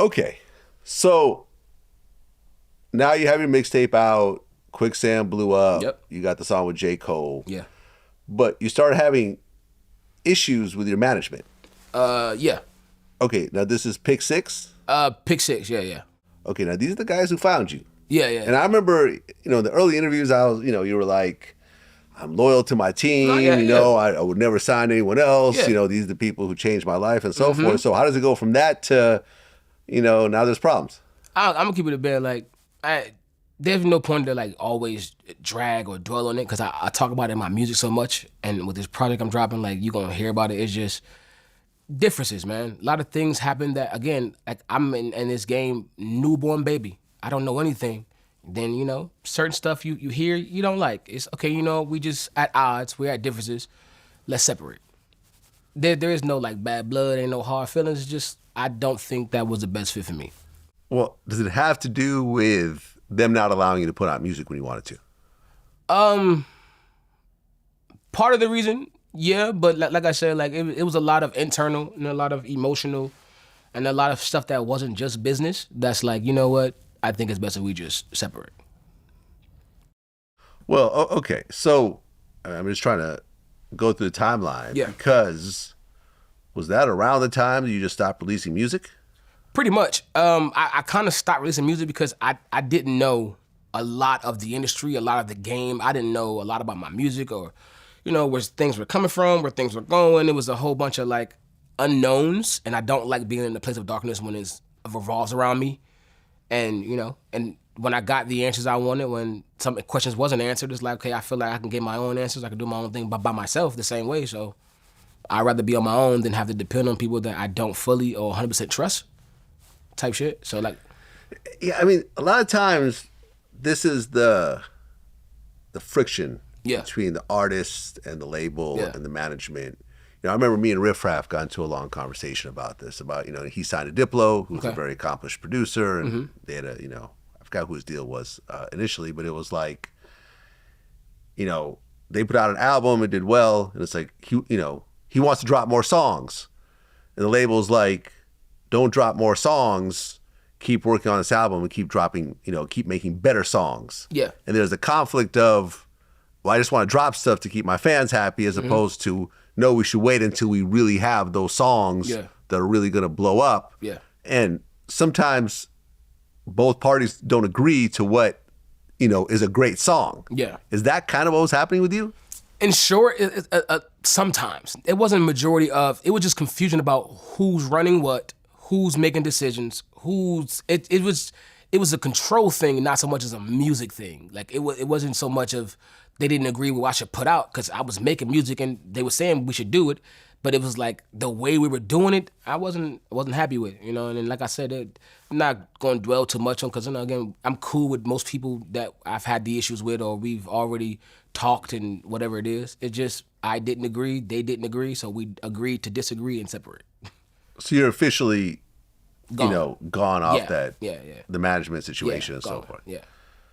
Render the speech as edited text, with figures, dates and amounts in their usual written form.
Okay, so now you have your mixtape out. Quicksand blew up. Yep. You got the song with J. Cole. Yeah. But you started having issues with your management. Yeah. Okay, now this is Pick Six? Pick Six, yeah. Okay, now these are the guys who found you. Yeah. And I remember, in the early interviews, you were like, I'm loyal to my team, I would never sign anyone else, these are the people who changed my life and so forth. So how does it go from that to, now there's problems? I'm gonna keep it a bit, like, there's no point to like always drag or dwell on it, because I talk about it in my music so much, and with this project I'm dropping, like, you're gonna hear about it. It's just differences, man. A lot of things happen that, again, like, I'm in this game, newborn baby. I don't know anything. Then, certain stuff you hear you don't like. It's okay, we just at odds, we're at differences. Let's separate. There is no like bad blood, ain't no hard feelings. It's just, I don't think that was the best fit for me. Well, does it have to do with them not allowing you to put out music when you wanted to? Part of the reason, yeah, but like I said, like it was a lot of internal and a lot of emotional and a lot of stuff that wasn't just business. That's like, you know what? I think it's best if we just separate. Well, okay. So I'm just trying to go through the timeline. Yeah. Because was that around the time that you just stopped releasing music? Pretty much. I kind of stopped releasing music because I didn't know a lot of the industry, a lot of the game. I didn't know a lot about my music or, where things were coming from, where things were going. It was a whole bunch of like unknowns, and I don't like being in the place of darkness when it revolves around me. And, and when I got the answers I wanted, when some questions wasn't answered, it's like, okay, I feel like I can get my own answers. I can do my own thing by myself the same way. So I'd rather be on my own than have to depend on people that I don't fully or 100% trust. Type shit. So like, yeah, I mean, a lot of times this is the friction between the artist and the label and the management. I remember me and Riff Raff got into a long conversation about this. About he signed a Diplo, who's a very accomplished producer, and they had a I forgot who his deal was initially, but it was like they put out an album, it did well, and it's like he wants to drop more songs, and the label's like, don't drop more songs, keep working on this album and keep dropping, keep making better songs. Yeah. And there's a conflict of, well, I just want to drop stuff to keep my fans happy, as opposed to, no, we should wait until we really have those songs that are really going to blow up. Yeah. And sometimes both parties don't agree to what, is a great song. Yeah. Is that kind of what was happening with you? In short, sometimes. It wasn't a majority of, it was just confusion about who's running what, who's making decisions, it was a control thing, not so much as a music thing. Like it wasn't so much of they didn't agree with what I should put out, because I was making music and they were saying we should do it, but it was like the way we were doing it, I wasn't happy with, And then like I said, I'm not going to dwell too much on, because again, I'm cool with most people that I've had the issues with, or we've already talked and whatever it is. It just, I didn't agree, they didn't agree, so we agreed to disagree and separate. So you're officially, gone off the management situation and so forth. Yeah.